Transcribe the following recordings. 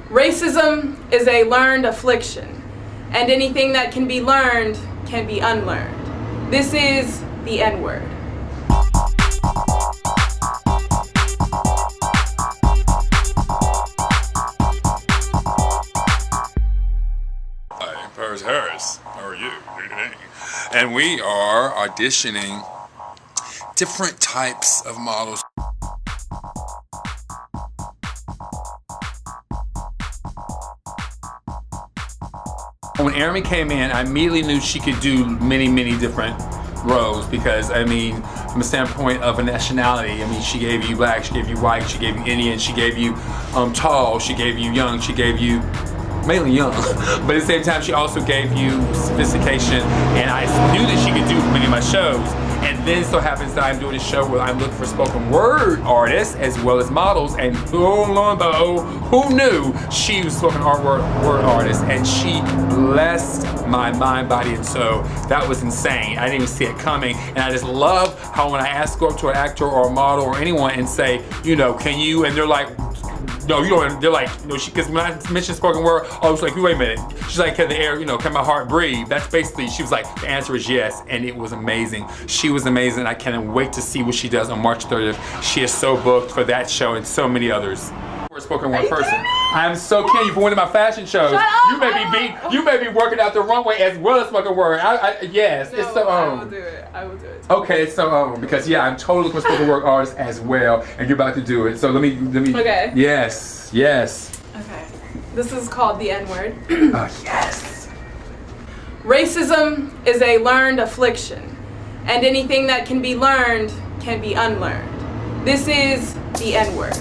Racism is a learned affliction, and anything that can be learned can be unlearned. This is the N-word. Hi, I'm Parris Harris. How are you? And we are auditioning different types of models. When Arami came in, I immediately knew she could do many different roles because, I mean, from a standpoint of a nationality, I mean, she gave you black, she gave you white, she gave you Indian, she gave you tall, she gave you young, she gave you mainly young, but at the same time, she also gave you sophistication, and I knew that she could do many of my shows. And then so happens that I'm doing a show where I'm looking for spoken word artists as well as models, and who knew she was a spoken word artist, and she blessed my mind, body, and soul. That was insane. I didn't even see it coming, and I just love how when I ask go up to an actor or a model or anyone and say, you know, can you, and they're like, no, you don't. They're like, you know, because when I mentioned spoken word, I was like, wait a minute. She's like, can the air, you know, can my heart breathe? That's basically, she was like, the answer is yes, and it was amazing. She was amazing. I can't wait to see what she does on March 30th. She is so booked for that show and so many others. We're a spoken word person. I'm so kidding you for one of my fashion shows. You may be working out the runway as well as spoken word. Yes, no, it's so. I will do it. I will do it. Okay, it's so because yeah, I'm totally looking for spoken word artists as well, and you're about to do it. So let me. Okay. Yes. Okay. This is called the N-word. Yes. Racism is a learned affliction, and anything that can be learned can be unlearned. This is the N-word.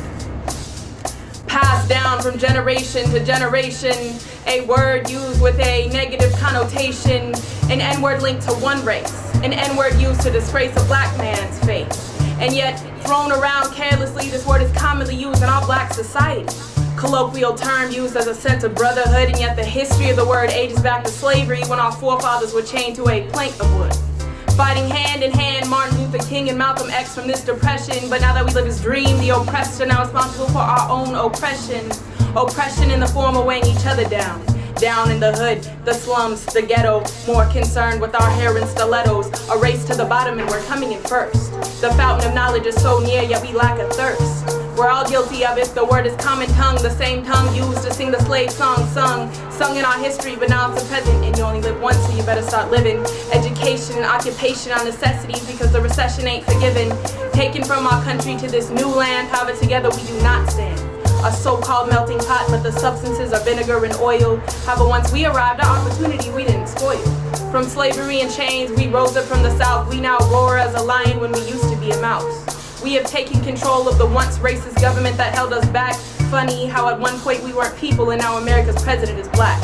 Passed down from generation to generation, a word used with a negative connotation, an N-word linked to one race, an N-word used to disgrace a black man's face. And yet, thrown around carelessly, this word is commonly used in all black society. Colloquial term used as a sense of brotherhood, and yet the history of the word ages back to slavery when our forefathers were chained to a plank of wood. Fighting hand in hand, Martin Luther King and Malcolm X from this depression. But now that we live his dream, the oppressed are now responsible for our own oppression. Oppression in the form of weighing each other down. Down in the hood, the slums, the ghetto. More concerned with our hair and stilettos. A race to the bottom and we're coming in first. The fountain of knowledge is so near, yet we lack a thirst. We're all guilty of it. The word is common tongue, the same tongue used to sing the slave song sung in our history, but now it's the present, and you only live once, so you better start living. Education and occupation are necessities because the recession ain't forgiven. Taken from our country to this new land, however together we do not stand. A so-called melting pot, but the substances are vinegar and oil. However, once we arrived, our opportunity we didn't spoil. From slavery and chains, we rose up from the south. We now roar as a lion when we used to be a mouse. We have taken control of the once racist government that held us back. Funny how at one point we weren't people and now America's president is black.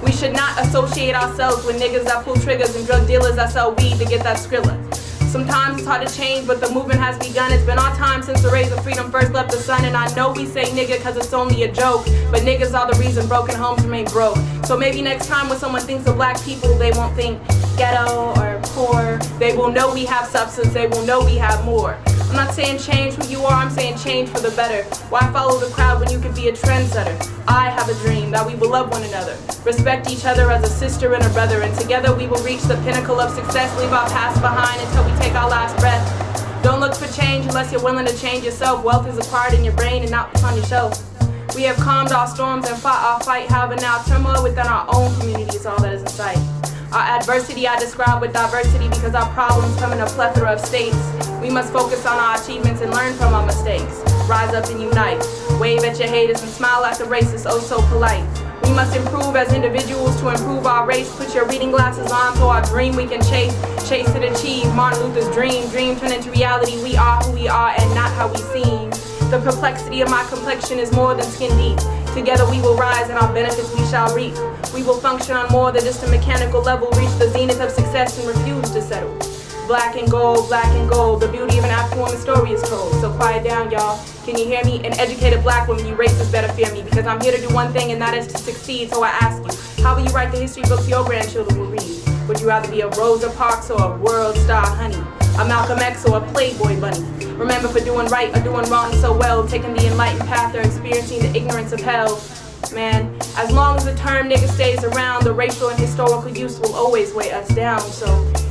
We should not associate ourselves with niggas that pull triggers and drug dealers that sell weed to get that Skrilla. Sometimes it's hard to change, but the movement has begun. It's been our time since the rays of freedom first left the sun. And I know we say nigga cause it's only a joke, but niggas are the reason broken homes remain broke. So maybe next time when someone thinks of black people, they won't think ghetto or poor. They will know we have substance, they will know we have more. I'm not saying change who you are, I'm saying change for the better. Why follow the crowd when you could be a trendsetter? I have a dream that we will love one another, respect each other as a sister and a brother, and together we will reach the pinnacle of success, leave our past behind until we take our last breath. Don't look for change unless you're willing to change yourself. Wealth is acquired in your brain and not on your shelf. We have calmed our storms and fought our fight, however now turmoil within our own community is all that is in sight. Our adversity I describe with diversity because our problems come in a plethora of states. We must focus on our achievements and learn from our mistakes. Rise up and unite. Wave at your haters and smile at the racist, oh so polite. We must improve as individuals to improve our race. Put your reading glasses on so our dream we can chase. Chase and achieve Martin Luther's dream. Dream turn into reality. We are who we are and not how we seem. The perplexity of my complexion is more than skin deep. Together we will rise and our benefits we shall reap. We will function on more than just a mechanical level. Reach the zenith of success and refuse to settle. Black and gold, the beauty of an African woman's story is told. So quiet down, y'all. Can you hear me? An educated black woman, you racists better fear me. Because I'm here to do one thing and that is to succeed. So I ask you, how will you write the history books your grandchildren will read? Would you rather be a Rosa Parks or a world star honey? A Malcolm X or a Playboy bunny? Remember, for doing right or doing wrong so well, taking the enlightened path or experiencing the ignorance of hell. Man, as long as the term nigga stays around, the racial and historical use will always weigh us down. So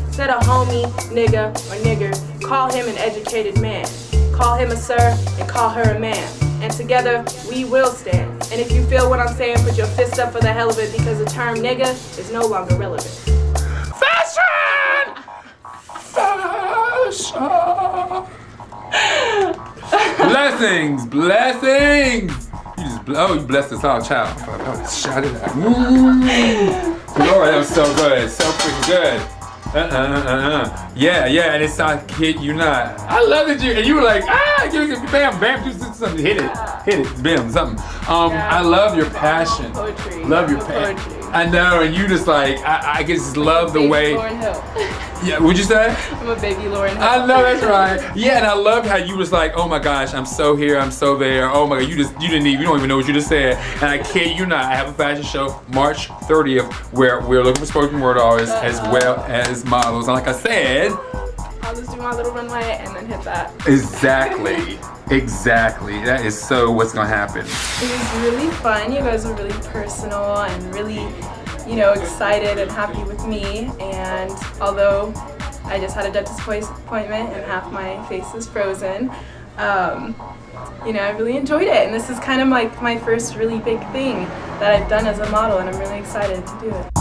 instead of homie, nigga, or nigger, call him an educated man. Call him a sir and call her a ma'am. And together, we will stand. And if you feel what I'm saying, put your fist up for the hell of it, because the term nigga is no longer relevant. Fashion! Fashion! Blessings, blessings. You blessed us all, child. Shout it out. Lord, that was so good, so freaking good. Yeah, and it's I kid you not. I love that you were like, give it, bam, do something, hit it, bam, something. I love your passion. Poetry. Love your passion. I know, and you just like, I just love the way. Lauryn Hill. Yeah, what'd you say? I'm a baby Lauryn Hill. I know, that's right. Yeah, and I love how you was like, oh my gosh, I'm so here, I'm so there. Oh my God, you don't even know what you just said. And I kid you not, I have a fashion show March 30th where we're looking for spoken word artists as well as models. And like I said, I'll just do my little runway and then hit that. Exactly. That is so what's gonna happen. It was really fun. You guys were really personal and really, excited and happy with me. And although I just had a dentist appointment and half my face is frozen, I really enjoyed it. And this is kind of like my first really big thing that I've done as a model, and I'm really excited to do it.